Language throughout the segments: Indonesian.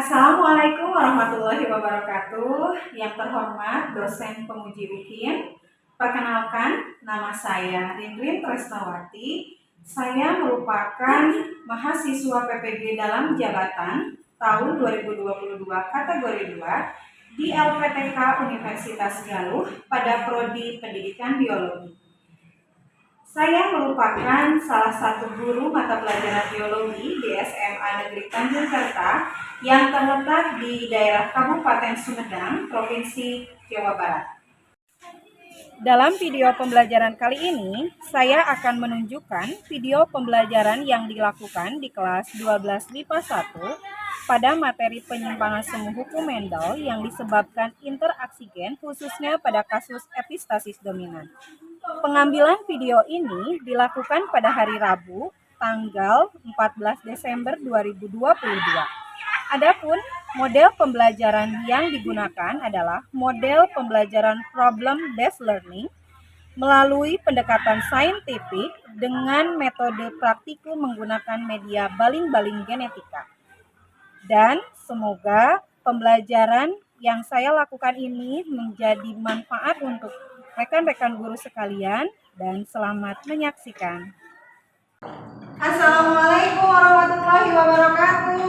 Assalamualaikum warahmatullahi wabarakatuh. Yang terhormat dosen penguji UKIM, perkenalkan nama saya Rinrin Tresnawati. Saya merupakan mahasiswa PPG dalam jabatan tahun 2022 kategori 2 di LPTK Universitas Galuh pada prodi Pendidikan Biologi. Saya merupakan salah satu guru mata pelajaran biologi di SMA Negeri Tanjung Kerta yang terletak di daerah Kabupaten Sumedang, Provinsi Jawa Barat. Dalam video pembelajaran kali ini, saya akan menunjukkan video pembelajaran yang dilakukan di kelas 12 MIPA 1 pada materi penyimpangan semu hukum Mendel yang disebabkan interaksi gen khususnya pada kasus epistasis dominan. Pengambilan video ini dilakukan pada hari Rabu, tanggal 14 Desember 2022. Adapun model pembelajaran yang digunakan adalah model pembelajaran problem-based learning melalui pendekatan saintifik dengan metode praktikum menggunakan media baling-baling genetika. Dan semoga pembelajaran yang saya lakukan ini menjadi manfaat untuk rekan-rekan guru sekalian dan selamat menyaksikan. Assalamualaikum warahmatullahi wabarakatuh.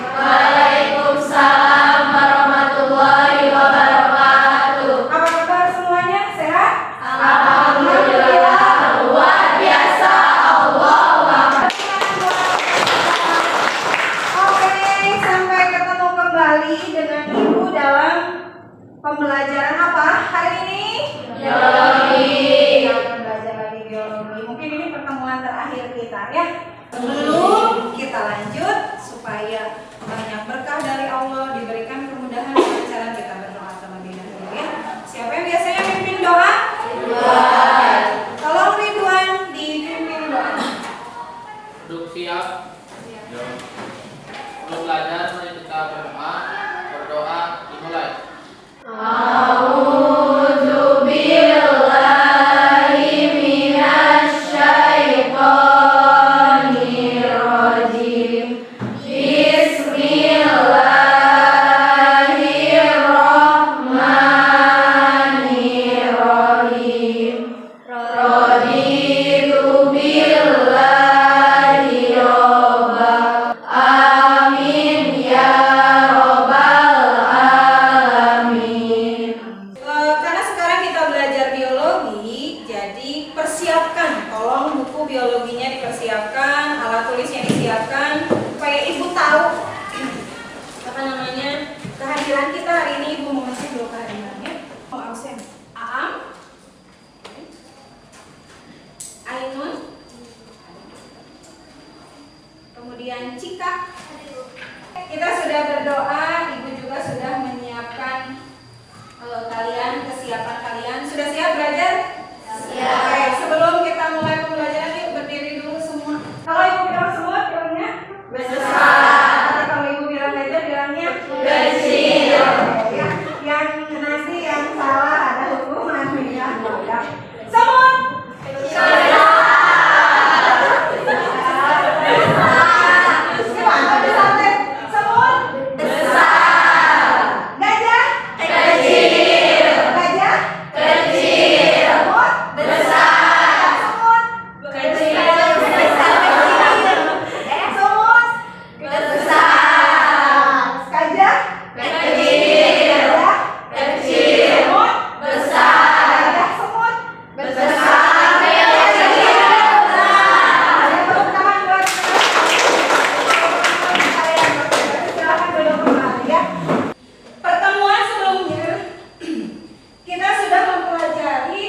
Waalaikumsalam warahmatullahi wabarakatuh. Apa kabar semuanya? Sehat? Alhamdulillah, luar biasa. Allah. Oke, sampai ketemu kembali dengan Ibu dalam pembelajaran apa hari ini? Biologi. Belajar lagi biologi. Mungkin ini pertemuan terakhir kita ya. Sebelum kita lanjut, supaya banyak berkah dari Allah, diberikan kemudahan kelancaran, kita berdoa terlebih dahulu ya. Siapa yang biasanya mimpin doa? Ridwan. Tolong Ridwan dipimpin doa. Duduk siap. Sebelum belajar, mari kita berdoa dimulai. A'udzu billahi minasy syaithanir rajim. Bismillahirrahmanirrahim. Raditu billahi robba. Amin ya robbal alamin. Karena sekarang kita belajar biologi, jadi persiapkan, tolong buku biologinya dipersiapkan, alat tulisnya disiapkan, supaya Ibu tahu kehadiran kita hari ini. Ibu mau ngasih dulu kehadirannya. Oh, absen. Aam, Ainun, kemudian Cika. Kita sudah berdoa, Ibu juga sudah menyiapkan kalian, kesiapan kalian. Sudah siap belajar? Siap. Oke, sebelum kita mulai pembelajaran, yuk berdiri dulu semua. Kalau Ibu bilang semua, bilangnya Besar. Kalau Ibu bilang belajar, bilangnya Kecil. Ya, yang nanti yang salah ada hukuman ya. Semut. Gimana besar teh? Semut. Besar. Gajah. Kecil. Gajah. Kecil. Semut. Besar. Semut. Kecil. Semut. Besar. Gajah. Kecil. Gajah. Kecil. Semut. Besar. Gajah. Semut. Besar. Tepuk tangan buat kalian. Silakan duduk kembali ya. Pertemuan sebelumnya kita sudah mempelajari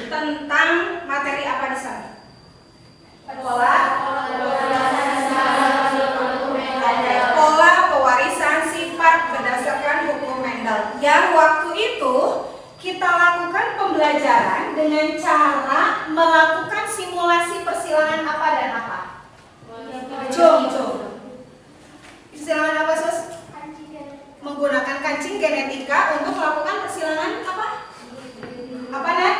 tentang materi apa di sana? Pola pewarisan sifat berdasarkan hukum Mendel. Yang waktu itu kita lakukan pembelajaran dengan cara melakukan simulasi persilangan apa dan apa? Jom. Persilangan apa, Sus? Menggunakan kancing genetika untuk melakukan persilangan apa? Apa, Nat?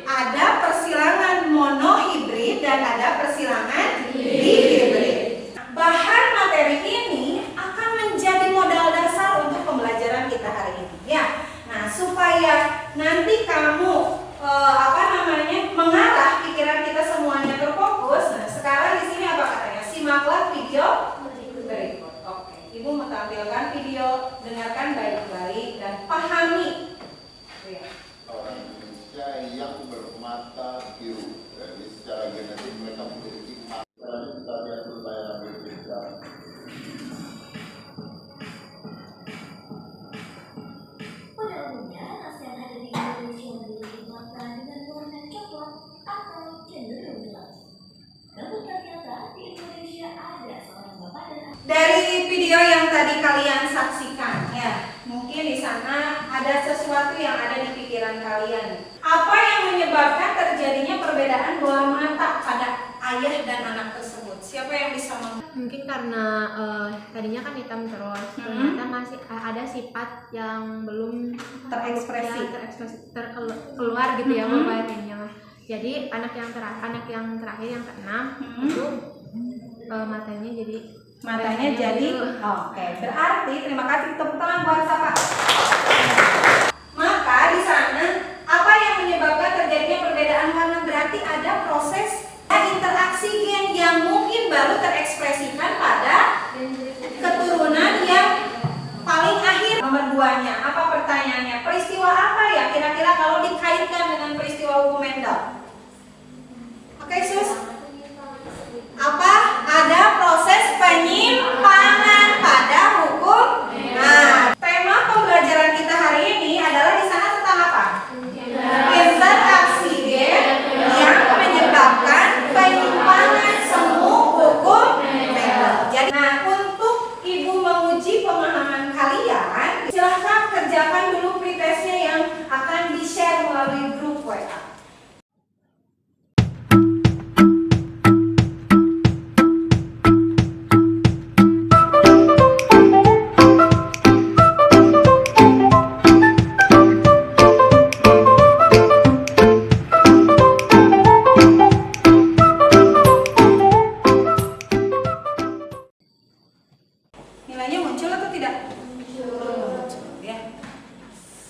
Ada persilangan monohibrid dan ada persilangan dihibrid. Bahan yang bermata biru. Jadi secara genetik mereka memiliki mata. Sekarang kita lihat dulu bayangan berbeda. Pada umumnya, ras yang ada di Indonesia memiliki mata dengan warna coklat atau cenderung gelap. Namun ternyata di Indonesia ada seorang bapak dan Dari video yang tadi kalian saksikan, ya, mungkin di sana ada sesuatu yang ada di pikiran kalian. Apa yang menyebabkan terjadinya perbedaan bola mata pada ayah dan anak tersebut? Siapa yang bisa Mungkin karena tadinya kan hitam terus, ternyata masih ada sifat yang belum Terekspresi. keluar gitu ya bapaknya. Jadi anak yang terakhir yang keenam itu matanya jadi Oke, berarti terima kasih, tepuk tangan buat siapa? Maka di sana apa yang menyebabkan terjadinya perbedaan warna, berarti ada proses interaksi gen yang mungkin baru terekspresikan pada keturunan yang paling akhir. Nomor 2-nya, apa pertanyaannya? Peristiwa apa ya kira-kira kalau dikaitkan dengan peristiwa hukum Mendel? Oke, sus. Apa? Ada proses penyimpanan pada hukum. Nah, tema pembelajaran kita hari ini adalah di sana tentang apa? Interaksi gen yang menyebabkan penyimpanan semu hukum Mendel. Jadi, nah, untuk ibu menguji pemahaman kalian, silahkan kerjakan dulu pretestnya yang akan di-share melalui grup WA. Nilainya muncul atau tidak? Muncul, ya.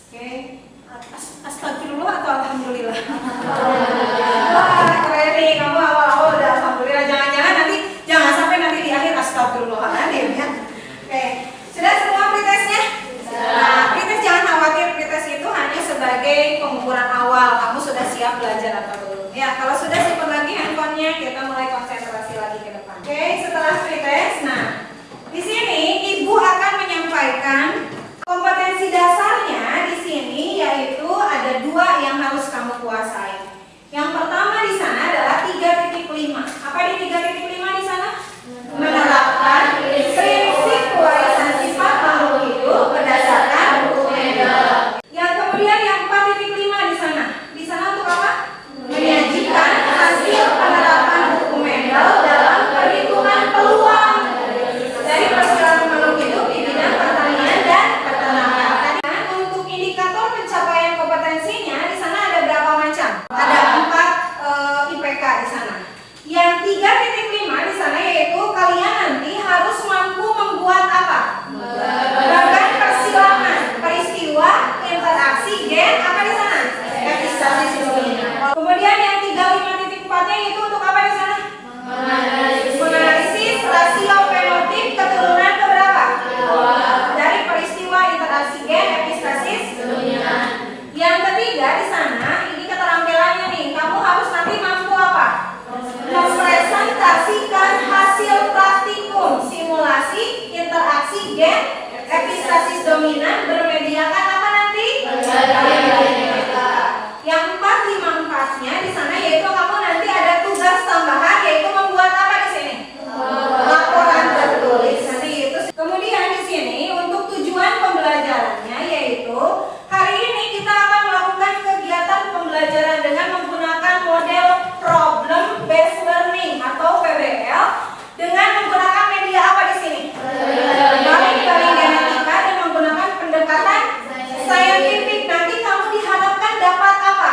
Oke. Astagfirullah atau alhamdulillah? Wah, keren nih, kamu awal-awal udah alhamdulillah. Jangan sampai nanti di akhir astagfirullahaladzim ya. Oke. Sudah semua pretestnya? Nah, pretest jangan khawatir, pretest itu hanya sebagai pengukuran awal. Kamu sudah siap belajar atau belum? Ya, kalau sudah simpan lagi handphonenya, kita mulai konsentrasi lagi ke depan. Oke, setelah pretest, nah di sini ibu akan menyampaikan kompetensi dasarnya di sini, yaitu ada 2 yang harus kamu kuasai. Yang pertama di sana adalah 3.5. Apa di 3.5 di sana? Menerapkan prinsip pewarisan sifat makhluk hidup berdasarkan hukum Mendel. Yang kemudian yang 4.5 di sana. Di sana untuk apa? Menyajikan hasil penerapan hukum Mendel dalam perhitungan peluang dari persilangan makhluk hidup di bidang pertanian dan peternakan. Dan untuk indikator pencapaian kompetensinya di sana ada berapa macam? Ada 4 IPK di sana. Yang 3.5 di sana yaitu kalian nanti harus mampu membuat apa? Bahkan persilangan, peristiwa, interaksi, gen, apa di sana? Epistasis dominan. Kemudian yang 35.4-nya itu untuk apa di sana? Menganalisis rasio fenotip keturunan keberapa? Dari peristiwa interaksi gen, epistasis dominan. Yang ketiga di sana, ini keterampilannya nih, kamu harus nanti mampu apa? Mempresentasikan hasil praktikum simulasi interaksi gen, epistasis dominan bermediakan apa nanti? Yang 4.5.4-nya di sana yaitu kamu nanti ada tugas tambahan, yaitu membuat apa di sini? Laporan tertulis. Nanti itu. Kemudian di sini untuk tujuan pembelajarannya yaitu hari ini kita akan melakukan kegiatan pembelajaran dengan menggunakan model problem based learning atau PBL dengan menggunakan media apa di sini? Baik genetika dan menggunakan pendekatan saintifik. Nanti kamu diharapkan dapat apa?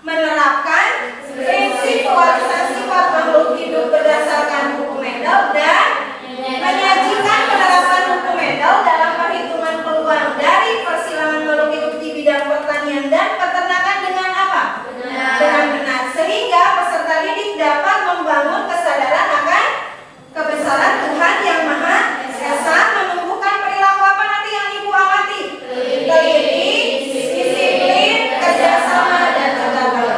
Menerapkan prinsip pewarisan sifat makhluk hidup berdasarkan hukum Mendel dan menyajikan penerapan hukum Mendel dalam perhitungan peluang dari persilangan makhluk hidup di bidang pertanian dan peternakan dengan apa? Dengan benar, sehingga peserta didik dapat membangun kesadaran akan kebesaran Tuhan yang Maha Esa, menumbuhkan perilaku apa nanti yang ibu amati? Teliti, disiplin, kerjasama, dan kegagalan.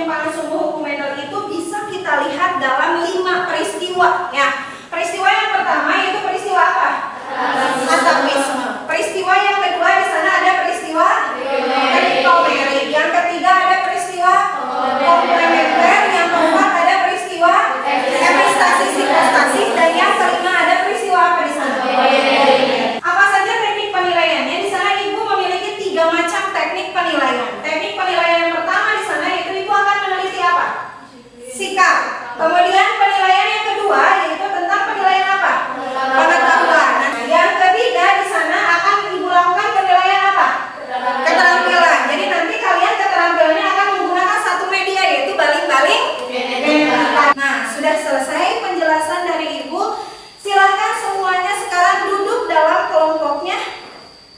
penyimpangan sumbu hukum Mendel itu bisa kita lihat dalam 5 peristiwa ya. Peristiwa yang pertama yaitu peristiwa apa? Atavisme. Peristiwa yang kedua di sana ada peristiwa Erikomerik. Yang ketiga ada peristiwa komplementer. Yang keempat ada peristiwa epistasis hipostasis, dan yang kelima ada peristiwa apa di sana? Apa saja teknik penilaiannya? Di sana Ibu memiliki 3 macam teknik penilaian. Teknik penilaian yang pertama di sana yaitu Ibu akan meneliti apa? Sikap. Kemudian penilaian yang kedua yaitu tentang penilaian apa? Pengetahuan. Nah, yang ketiga di sana akan Ibu lakukan penilaian apa? Keterampilan. Jadi nanti kalian keterampilannya akan menggunakan satu media yaitu baling-baling. Nah, sudah selesai penjelasan dari Ibu. Silahkan semuanya sekarang duduk dalam kelompoknya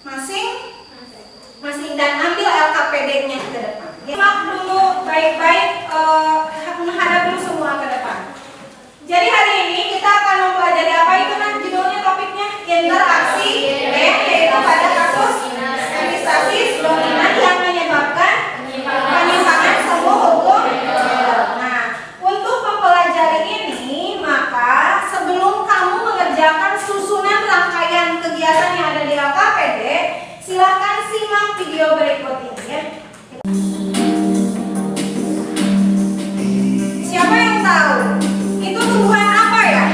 masing-masing dan ambil LKPD-nya ke depan. Simak dulu baik-baik, menghadap dulu semua ke depan. Jadi hari ini kita akan mempelajari apa itu judulnya, topiknya interaksi yaitu pada kasus epistasis dominan yang menyebabkan penyimpangan sumbu hukum. Nah, untuk mempelajari ini maka sebelum kamu mengerjakan susunan rangkaian kegiatan yang ada di LKPD, silakan simak video berikut ini ya. Siapa yang tahu itu tumbuhan apa ya?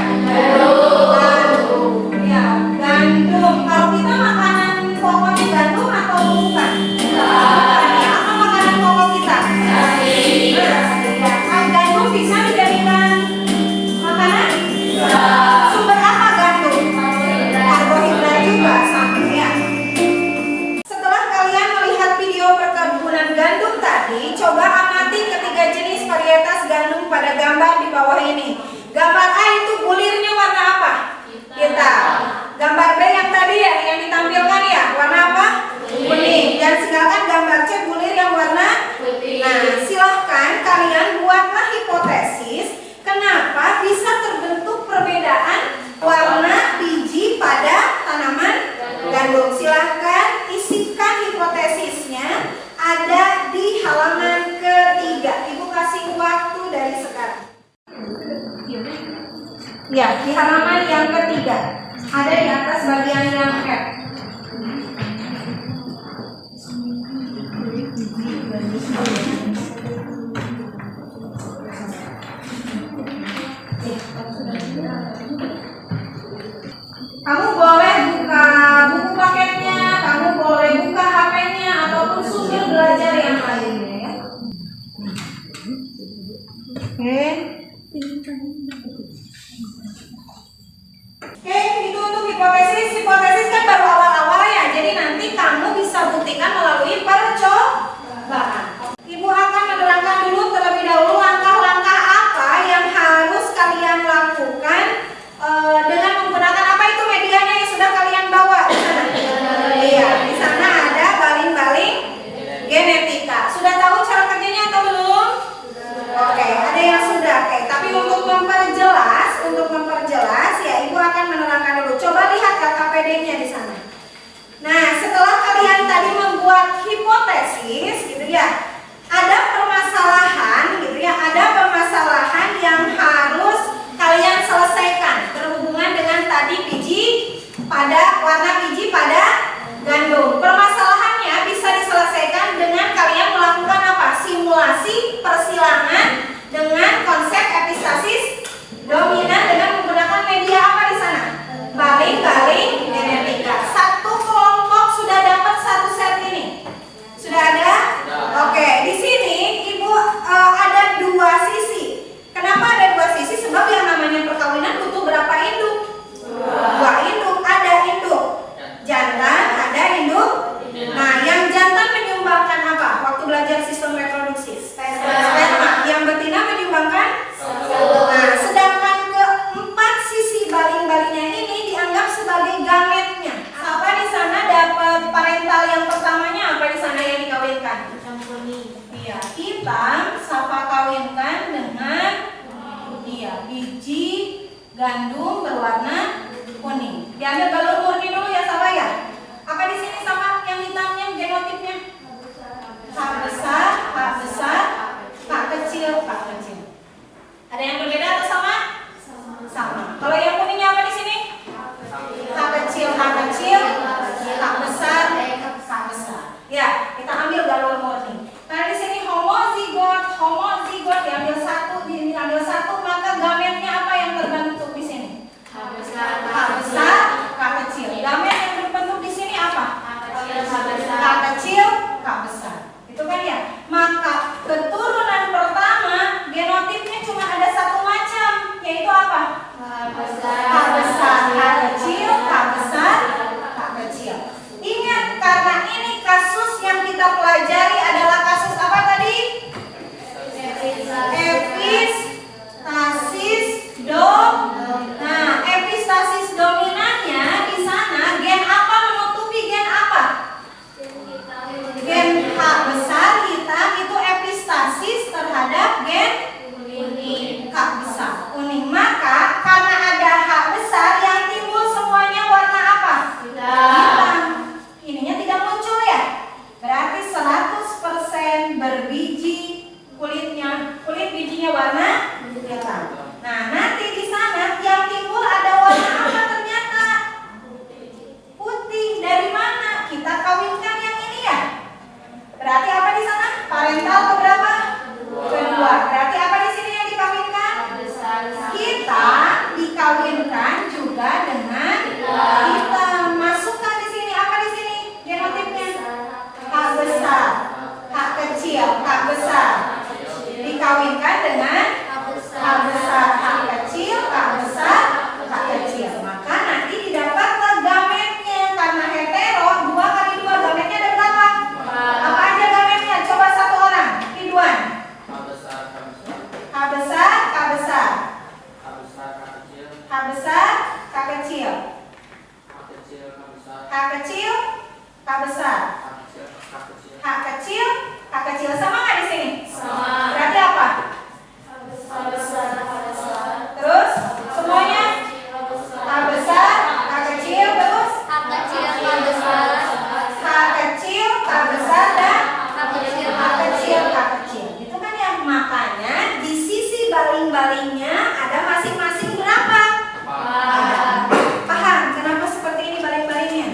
Gandum. Ya, gandum. Kalau kita makanan pokoknya gandum atau bukan? Ya, apa makanan pokok kita? Gandum bisa dijadikan makanan? Sumber apa gandum? Karbohidrat juga sama ya. Setelah kalian melihat video perkebunan gandum tadi, coba amati ketiga jenis varietas gandum pada gambar di bawah ini. Gambar A itu bulirnya warna apa? Hitam. Gambar B yang tadi ya, yang ditampilkan ya, warna apa? Kuning. Dan sedangkan gambar C bulir yang warna putih. Nah, silahkan kalian buatlah hipotesis kenapa bisa terbentuk perbedaan warna biji pada tanaman gandum. Silahkan isikan hipotesisnya, ada di halaman ketiga. Ibu kasih waktu dari sekarang. Ya, di halaman yang ketiga. Ada di atas bagian yang F. Kamu boleh buka buku paketnya, kamu boleh buka HP-nya ataupun sumber belajar yang lainnya ya. Oke, itu untuk hipotesis. Hipotesis kan baru awal-awal ya. Jadi nanti kamu bisa buktikan melalui percobaan. Ibu akan menerangkan dulu terlebih dahulu langkah-langkah apa yang harus kalian lakukan dengan menggunakan apa itu medianya yang sudah kalian bawa di sana. Iya, di sana ada baling-baling genetika. Sudah tahu cara kerjanya atau belum? Oke, ada yang sudah. Oke, tapi untuk memperjelas ya Ibu akan menerangkan dulu. Coba lihat LKPD-nya di sana. Nah, setelah kalian tadi membuat hipotesis gitu ya, ada permasalahan gitu ya, ada permasalahan yang harus kalian selesaikan berhubungan dengan tadi warna biji pada gandum. Permasalahannya bisa diselesaikan dengan kalian melakukan apa? Simulasi persilangan dengan konsep epistasis dominan dengan menggunakan media apa di sana? Baling-baling genetika. Satu kelompok sudah dapat satu set ini. Sudah ada? Oke, di sini Ibu ada 2 sisi. Kenapa ada 2 sisi? Sebab yang namanya perkawinan butuh berapa induk? 2 induk. Ada induk jantan, ada induk. Nah, yang jantan menyumbangkan apa? Waktu belajar sistem reproduksi, sperma. Yang betina menyumbangkan? Nah, sedangkan keempat sisi baling-balingnya ini dianggap sebagai gametnya. Apa di sana dapat parental yang pertamanya apa di sana yang dikawinkan? Iya, hitam. Sapa kawinkan dengan biji gandum berwarna kuning. Diambil galur murni dulu ya, Sapa ya. Apa di sini Sapa yang hitamnya genotipnya? H besar, H kecil. besar, K besar. K besar, K kecil. H besar, K kecil. K kecil, K besar. H kecil, K besar. K kecil, K kecil. H kecil, K kecil. Sama nggak di sini? Sama. Berarti apa? Terus semuanya H besar, K kecil, terus H kecil, K besar dan H kecil, K kecil. Itu kan yang makanya di sisi baling-balingnya ada masing-masing berapa? Paham kenapa seperti ini baling-balingnya?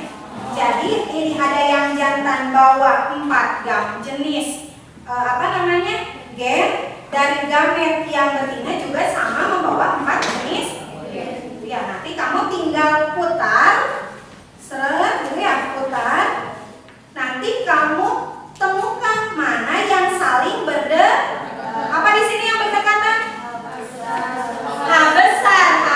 Jadi ini ada yang jantan bawa 4 gam jenis gen, dari gamet yang betina juga sama membawa 4 jenis gen. Ya, nanti kamu tinggal putar, seret gitu ya, putar. Nanti kamu temukan mana yang saling apa di sini yang berdekatan? H besar, K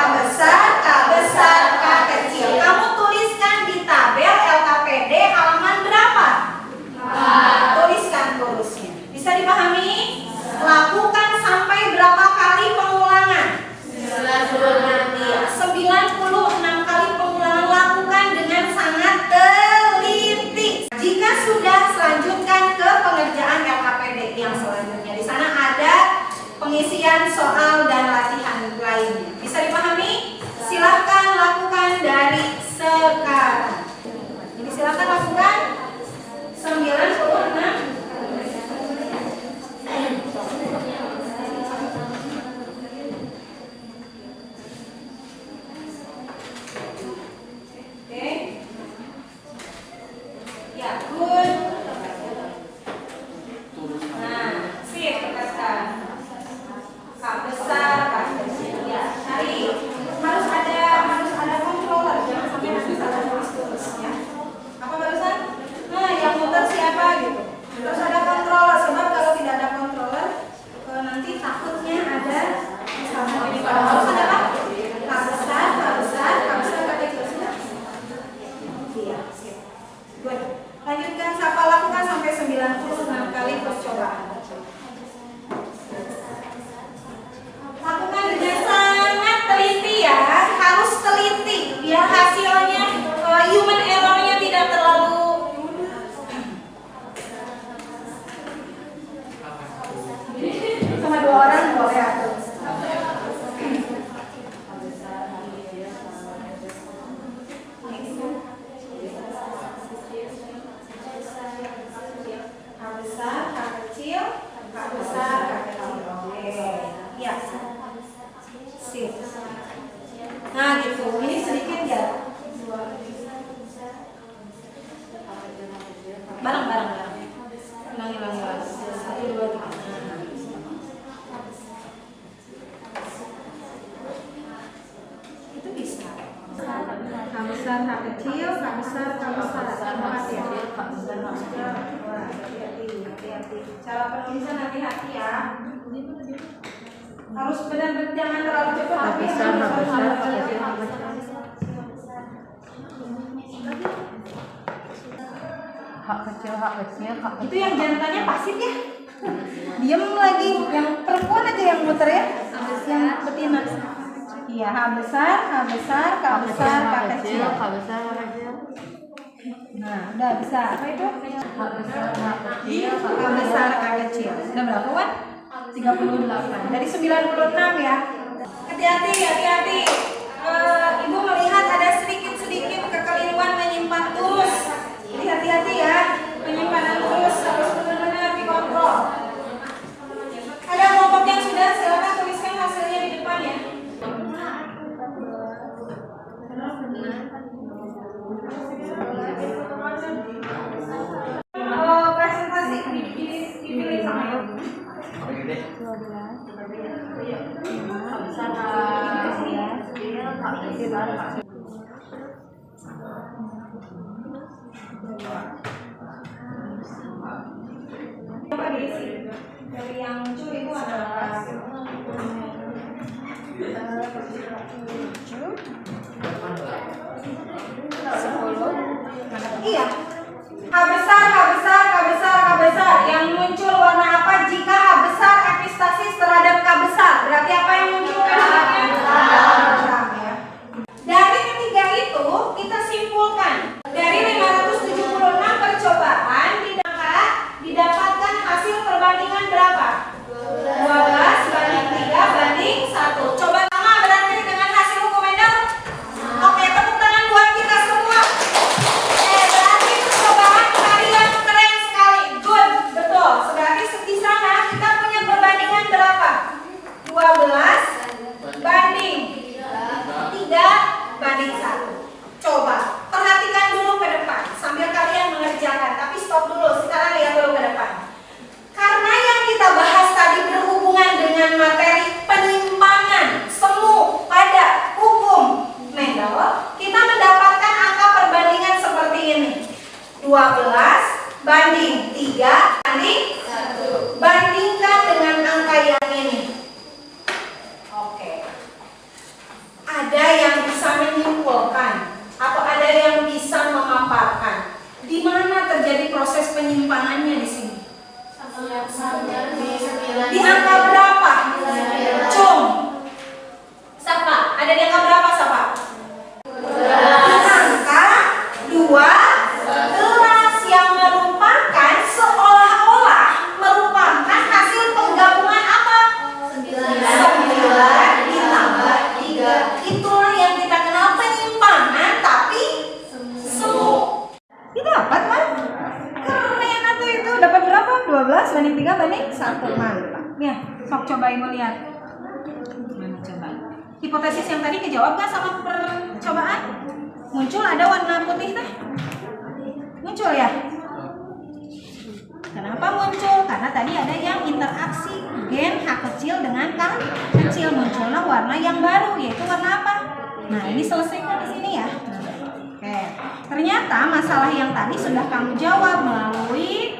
besar, K kecil. Kamu tuliskan di tabel LKPD halaman berapa? Tuliskan kurusnya. Bisa dipahami? Lakukan sampai berapa kali pengulangan? 96 kali pengulangan. Lakukan dengan sangat teliti. Jika sudah, selanjutkan ke pengerjaan LKPD yang selanjutnya. Di sana ada pengisian soal dan latihan lainnya. Bisa dipahami? Silahkan lakukan dari sekarang. Jadi silahkan lakukan 96. Ya, good. Nah, sip, tegaskan. K besar, K kecil. Ya, cari. Harus ada controller, jangan sampai nanti salah tulis ya. Apa barusan? Nah, yang muter siapa gitu. Terus ada controller, sebab kalau tidak ada controller nanti takutnya ada harus ada apa? K besar, K kecil sudah. Iya, sip. Good. Lanjutkan siapa, lakukan sampai 96 kali percobaan. Lakukan dengan sangat teliti ya, harus teliti biar hasilnya human error-nya tidak terlalu. Sama 2 orang boleh atau nah gitu, ini sedikit ya. Bareng. Ulangi. 1, 2, 3. Itu bisa. K besar, K kecil, K besar, K besar. Hati-hati. Cara penulisan hati-hati ya. Harus benar-benar jangan terlalu cepat. K besar, K kecil. Itu yang jantannya pasif ya. Diam lagi. Yang perempuan aja yang muter ya. Yang betina. Iya, H besar, K besar, K kecil. Nah, udah bisa. Apa itu? H besar, K kecil. Udah berapa, Wan? 38. Dari 96 ya. Hati-hati. Ibu melihat ada sedikit kekeliruan menyimpan terus. Jadi hati-hati ya. Penyimpanan terus harus benar-benar dikontrol. Ada kelompok yang sudah, silakan tuliskan hasilnya di depan ya. Presentasi dipilih sama ya. Apa diisi? Dari yang muncul itu adalah 10. Iya. H besar. Yang muncul warna apa jika H besar epistasis terhadap K besar? Di angka berapa? Cung. Sapa, ada di angka berapa Sapa? Di angka 12 yang merupakan seolah-olah merupakan hasil penggabungan apa? 9 ditambah 3. Itulah yang kita kenal penyimpangan tapi semu. Kita dapat kan? Keren atau itu dapat berapa? 12 banding 3 banding 1. Mantap. Ya, sok cobain mau lihat. Mana coba? Hipotesis yang tadi kejawab gak sama percobaan? Muncul ada warna putih teh? Muncul ya? Kenapa muncul? Karena tadi ada yang interaksi gen H kecil dengan K kecil, munculnya warna yang baru, yaitu warna apa? Nah, ini selesaikan di sini ya. Oke. Ternyata masalah yang tadi sudah kamu jawab melalui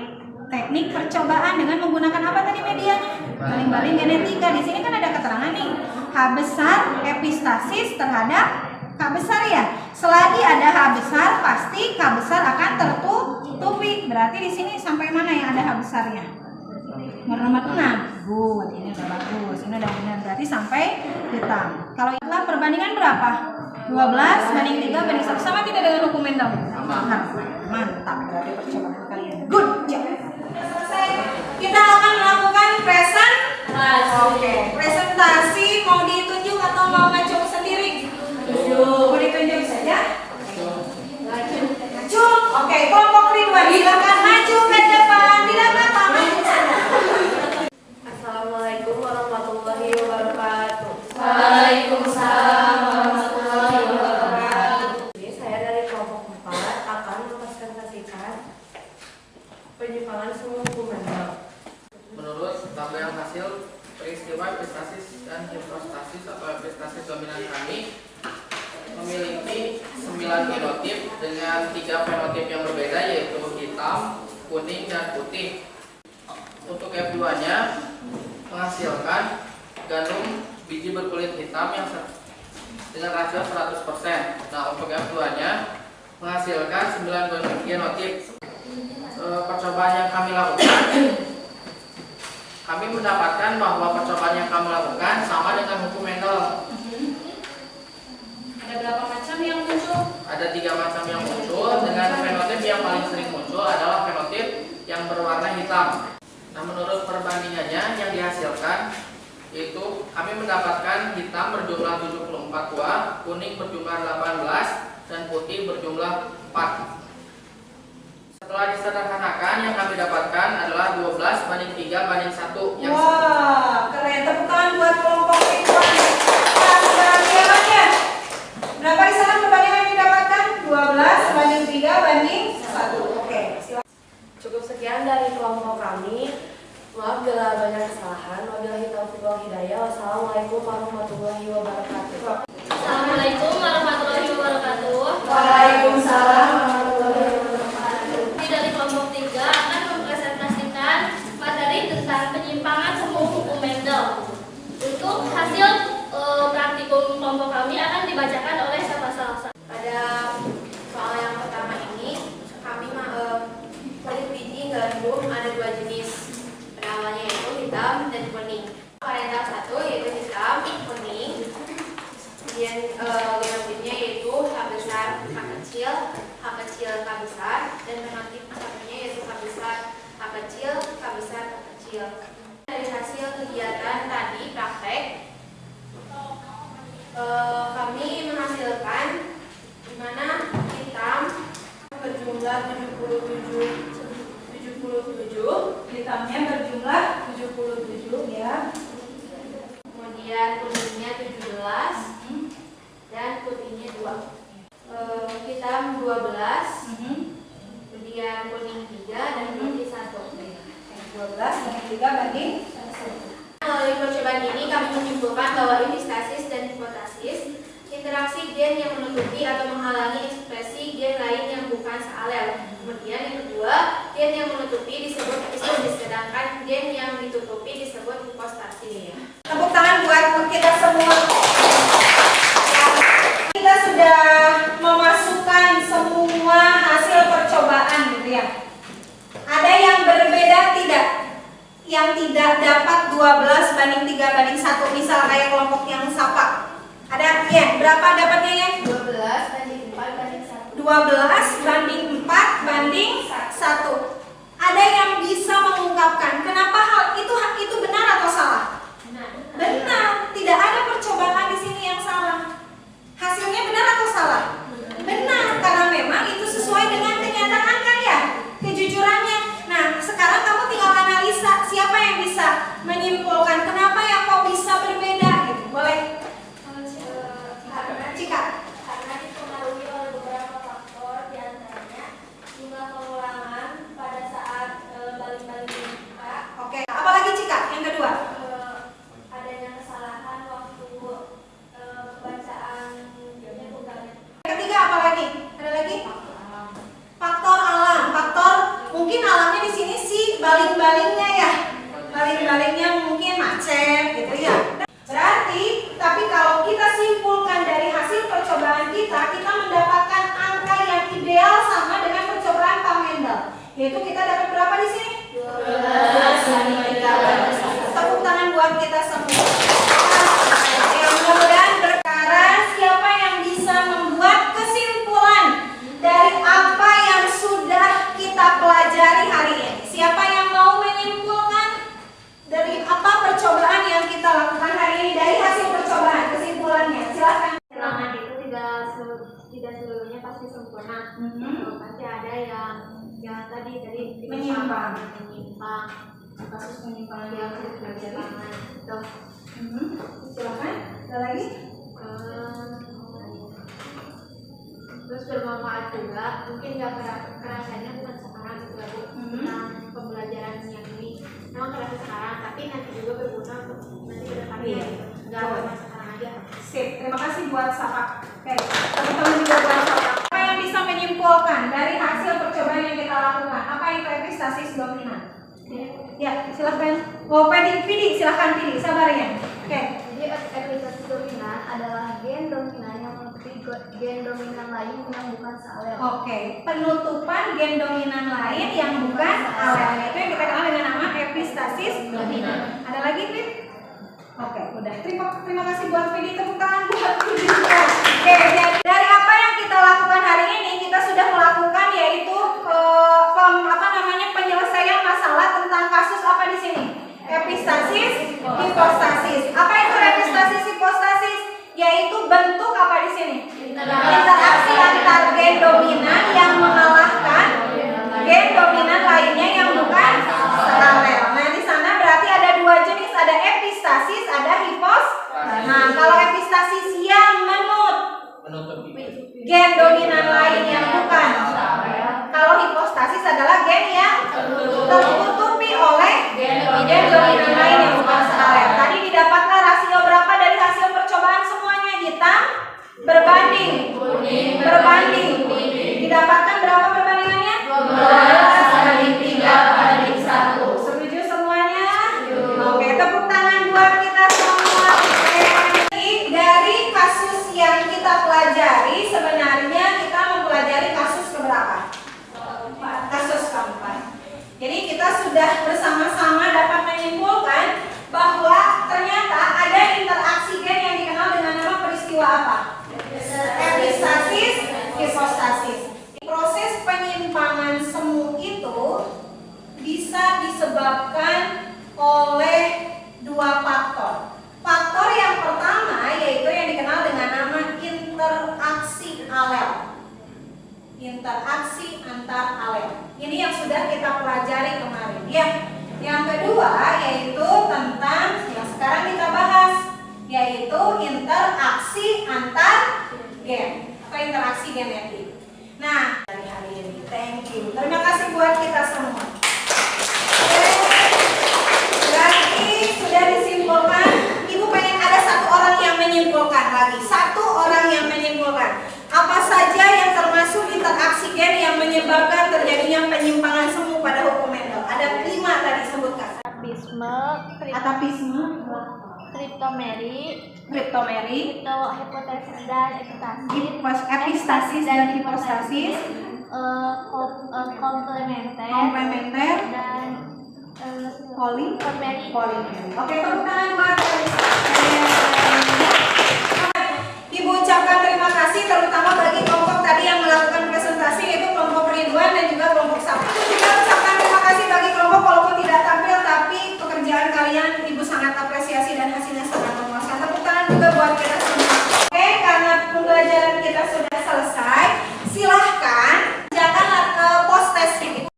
teknik percobaan dengan menggunakan apa tadi medianya? Baling-baling genetika. Di sini kan ada keterangan nih, H besar epistasis terhadap K besar ya. Selagi ada H besar, pasti K besar akan tertutupi. Berarti di sini sampai mana yang ada H besarnya? Nomor 6. Good, ini udah bagus. Ini udah benar. Berarti sampai hitam. Kalau itulah perbandingan berapa? 12 banding 3 banding 1. Sama tidak dengan hukum Mendel? Mantap. Berarti percobaan kalian good job. Selesai. Kita akan melakukan presentasi. Mau ditunjuk atau mau ngacu sendiri? Mau ditunjuk saja? Maju. Oke, kelompok Ridwan silakan maju ke depan. Tidak apa-apa, maju sana. Assalamualaikum warahmatullahi wabarakatuh. Waalaikumsalam warahmatullahi wabarakatuh. Jadi saya dari kelompok 4 akan mempresentasikan penyimpangan semu hukum Mendel. Menurut tabel hasil peristiwa epistasis dan hipostasis atau epistasis dominan kami memiliki 9 genotip dengan 3 fenotip yang berbeda, yaitu hitam, kuning, dan putih. Untuk F2-nya menghasilkan gandum biji berkulit hitam yang dengan rasio 100%. Nah, untuk F2-nya menghasilkan 9 genotip. Percobaan yang kami lakukan, kami mendapatkan bahwa percobaan yang kami lakukan sama dengan hukum Mendel. Ada berapa macam yang muncul? Ada 3 macam yang muncul, dengan fenotip yang paling sering muncul adalah fenotip yang berwarna hitam. Nah, menurut perbandingannya yang dihasilkan, yaitu kami mendapatkan hitam berjumlah 74 buah, kuning berjumlah 18, dan putih berjumlah 4. Setelah disederhanakan, yang kami dapatkan adalah 12 banding 3 banding 1. Wah, keren. Tepuk tangan buat kelompok Ridwan. Berarti hebatnya. Berapa di sana perbandingan yang didapatkan? 12 banding 3 banding 1. Oke, silakan. Cukup sekian dari kelompok kami. Maaf bila banyak kesalahan. Wabillahi taufiq wal hidayah. Wassalamualaikum warahmatullahi wabarakatuh. Assalamualaikum warahmatullahi wabarakatuh. Waalaikumsalam warahmatullahi wabarakatuh. Dari kelompok 3 akan mempresentasikan materi tentang penyimpangan semu hukum Mendel. Untuk hasil praktikum kelompok kami akan dibacakan oleh siapa salah. Pada soal yang pertama ini, kami kulit biji gandum ada 2 jenis. Namanya yaitu hitam dan kuning. Varian 1 yaitu hitam, kuning. Kemudian genotipnya yaitu H besar, H kecil, H kecil, K besar, dan fenotip satunya yaitu H besar, H kecil, K besar, K kecil. Dari hasil kegiatan tadi praktek, kami menghasilkan di mana hitam berjumlah 77, Hitamnya berjumlah 77 ya. kemudian kuningnya 17 dan putihnya 2. Hitam 12, kemudian kuning 3 dan putih 1. 12 banding 3 banding 1. Melalui percobaan ini kami menyimpulkan bahwa epistasis dan hipostasis interaksi gen yang menutupi atau menghalangi ekspresi gen lain yang bukan sealel. Kemudian yang kedua, gen yang menutupi disebut epistasis, sedangkan gen yang ditutupi disebut hipostasis. Tepuk tangan buat kita semua. Kita sudah memasukkan semua hasil percobaan gitu ya. Ada yang berbeda tidak? Yang tidak dapat 12 12:3:1, misal kayak kelompok yang sapa. Ada ya, berapa dapatnya ya? 12:4:1. 12:4:1. Ada yang bisa mengungkapkan kenapa hal itu benar atau salah? Benar. Tidak ada percobaan di sini yang salah. Hasilnya benar atau salah? Benar, karena memang itu sesuai dengan kenyataan angka ya, kejujurannya. Nah, sekarang kamu tinggal analisa siapa yang bisa menyimpulkan kenapa ya kok bisa berbeda gitu. Boleh? Cika. Karena dipengaruhi oleh beberapa faktor, diantaranya jumlah pengulangan pada saat balik-balik dibuka, Oke, apalagi Cika? Yang kedua. adanya kesalahan waktu bacaan penggalian. Ketiga apa lagi? Ada lagi? Faktor alam. Faktor mungkin alamnya di sini sih baling-balingnya ya. Baling-balingnya mungkin macet gitu ya. Berarti, tapi kalau kita simpulkan dari hasil percobaan kita mendapatkan angka yang ideal sama dengan percobaan Pak Mendel. Yaitu kita dapat berapa di sini? 12:3. Tepuk tangan buat kita semua. Ya, mudah-mudahan berkara siapa yang bisa membuat kesimpulan dari apa yang sudah kita pelajari hari ini. Siapa yang mau menyimpulkan dari apa percobaan yang kita lakukan hari ini dari hasil percobaan, kesimpulannya? Silakan. Bilangan itu tidak seluruhnya pasti sempurna. Pasti ada yang tadi Menyimpang. kasus penyimpangan yang penyimpangan itu. Silakan. Ada lagi? Terus bermanfaat juga, mungkin nggak kerasanya bukan sekarang gitu ya Bu, tentang pembelajaran yang ini memang kerasa sekarang, tapi nanti juga berguna untuk nanti ke depannya Iya. gitu. Nggak cuma sekarang aja. Sip, terima kasih buat Sapa. Oke, teman-teman juga buat Sapa. Apa yang bisa menyimpulkan dari hasil percobaan yang kita lakukan? Apa itu epistasis dominan? Ya, silakan. Oh, Pidi, silakan Pidi, sabar ya. Oke. Jadi epistasis dominan adalah gen dominan yang menutupi gen dominan lain yang bukan sealel. Oke, penutupan gen dominan lain yang bukan alel, itu yang kita kenal dengan nama epistasis dominan. Ada lagi, Pid? Oke, udah. Terima kasih buat Pidi, tepuk tangan buat Pidi. Oke, jadi dari apa yang kita lakukan hari ini, kita sudah melakukan yaitu penyelesaian masalah tentang kasus apa di sini? Epistasis, hipostasis. Apa itu epistasis, hipostasis? Yaitu bentuk apa di sini? Interaksi antar gen dominan yang mengalahkan gen dominan lainnya yang bukan sealel. Nah, di sana berarti ada dua jenis, ada epistasis, ada hipostasis. Nah, kalau epistasis yang Menutupi. gen dominan lain yang bukan. Kalau hipostasis adalah gen yang tertutupi oleh gen dominan lain yang bukan sealel. Tadi didapatkan rasio berapa dari hasil percobaan semuanya? Hitam berbanding berbanding. Didapatkan berapa perbandingannya? 12:3:1. Setuju semuanya? Oke, tepuk tangan buat kita semua. Dari kasus yang kita pelajari, sebenarnya kita mempelajari kasus keberapa? Kasus keempat. Jadi kita sudah bersama-sama dapat menyimpulkan bahwa ternyata ada interaksi gen yang dikenal dengan nama peristiwa apa? Epistasis, hipostasis. Proses penyimpangan semu itu bisa disebabkan oleh dua faktor. Faktor yang pertama yaitu yang dikenal dengan nama interaksi alel. Interaksi antar alel. Ini yang sudah kita pelajari kemarin ya. Yang kedua yaitu tentang yang sekarang kita bahas, yaitu interaksi antar gen atau interaksi genetik. Nah, dari hari ini, thank you. Terima kasih buat kita semua. Berarti sudah disimpulkan. Ibu pengen ada satu orang yang menyimpulkan lagi. Satu orang yang menyimpulkan. Apa saja yang termasuk interaksi gen yang menyebabkan terjadinya penyimpangan semu pada hukum Mendel? Ada 5 tadi sebutkan. Atapisme, Kriptomeri, kriptomeri, dan epistasis dan hipostasis, komplementer, komplementer, dan Poli. Poli. Oke, tepuk tangan buat Ibu ucapkan terima kasih terutama bagi kelompok tadi yang melakukan presentasi, yaitu kelompok Ridwan dan juga kelompok Safa. Kita ucapkan terima kasih bagi kelompok walaupun tidak tampil, tapi pekerjaan kalian Ibu sangat apresiasi dan hasilnya sangat memuaskan. Tepuk tangan juga buat kita semua. Oke, karena pembelajaran kita sudah selesai, silahkan kerjakan post testnya.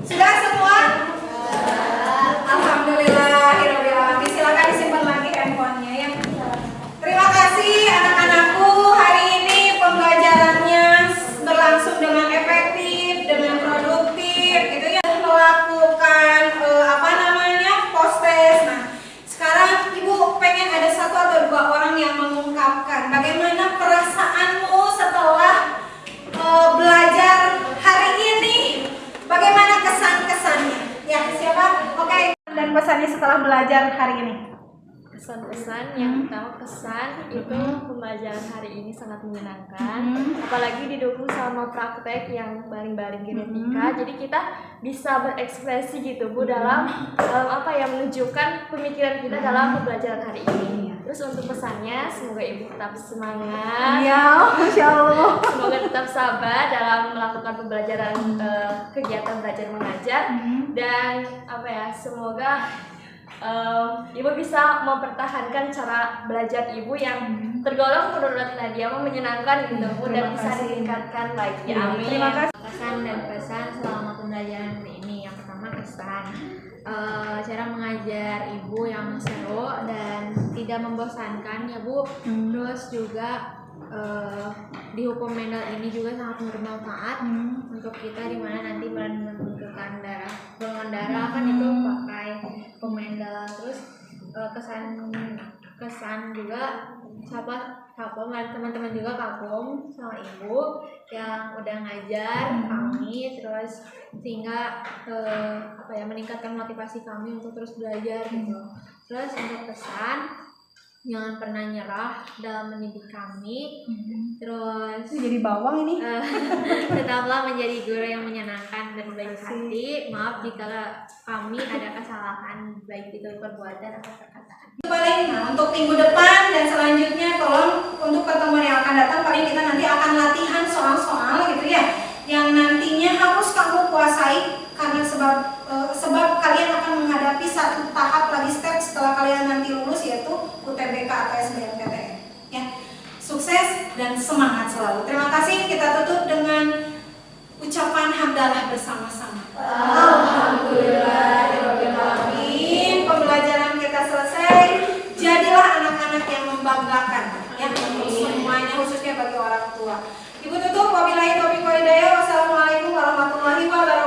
Sudah semua? Alhamdulillahirobbilalamin. Silakan disimpan lagi handphonenya ya. Terima kasih anak-anakku. Hari ini pembelajarannya berlangsung dengan efektif, dengan produktif, gitu ya. Melakukan post test. Nah, sekarang Ibu pengen ada satu atau dua orang yang mengungkapkan bagaimana perasaanmu setelah belajar hari ini. Bagaimana kesan-kesannya? Ya, siapa? Oke. Dan pesannya setelah belajar hari ini. Kesan-kesan yang pertama, kesan itu pembelajaran hari ini sangat menyenangkan, apalagi didukung sama praktek yang baring-baring genetika. Jadi kita bisa berekspresi gitu Bu dalam menunjukkan pemikiran kita dalam pembelajaran hari ini. Terus untuk pesannya, semoga Ibu tetap semangat. Ya, Masya Allah. Semoga tetap sabar dalam melakukan pembelajaran kegiatan belajar mengajar, dan semoga Ibu bisa mempertahankan cara belajar Ibu yang tergolong menurut Nadia menyenangkan gitu Bu, dan bisa ditingkatkan lagi. Amin. Terima kasih. Kesan dan pesan selama pembelajaran ini. Yang pertama kesan, cara mengajar Ibu yang seru dan tidak membosankan ya Bu. Terus juga di hukum Mendel ini juga sangat bermanfaat untuk kita, dimana nanti menentukan golongan darah kan itu pakai hukum Mendel. Terus kesan juga teman-teman juga kagum sama Ibu yang udah ngajar kami, terus sehingga meningkatkan motivasi kami untuk terus belajar gitu. Terus untuk kesan, jangan pernah nyerah dalam mendidik kami. Terus Jadi bawang ini. tetaplah menjadi guru yang menyenangkan dan baik hati. Maaf jika kami ada kesalahan, baik itu perbuatan atau perkataan. Paling untuk minggu depan dan selanjutnya, tolong untuk pertemuan yang akan datang, paling kita nanti akan latihan soal-soal gitu ya, yang nantinya harus kamu kuasai, karena sebab kalian akan menghadapi satu tahap lagi, step setelah kalian nanti lulus, yaitu UTBK atau SBMPTN ya. Sukses dan semangat selalu. Terima kasih. Kita tutup dengan ucapan hamdalah bersama-sama. Alhamdulillahirobbilalamin. Pembelajaran kita selesai. Jadilah anak-anak yang membanggakan ya, semuanya, khususnya bagi orang tua. Ibu tutup. Wabillahi taufiq wal hidayah. Wassalamualaikum warahmatullahi wabarakatuh.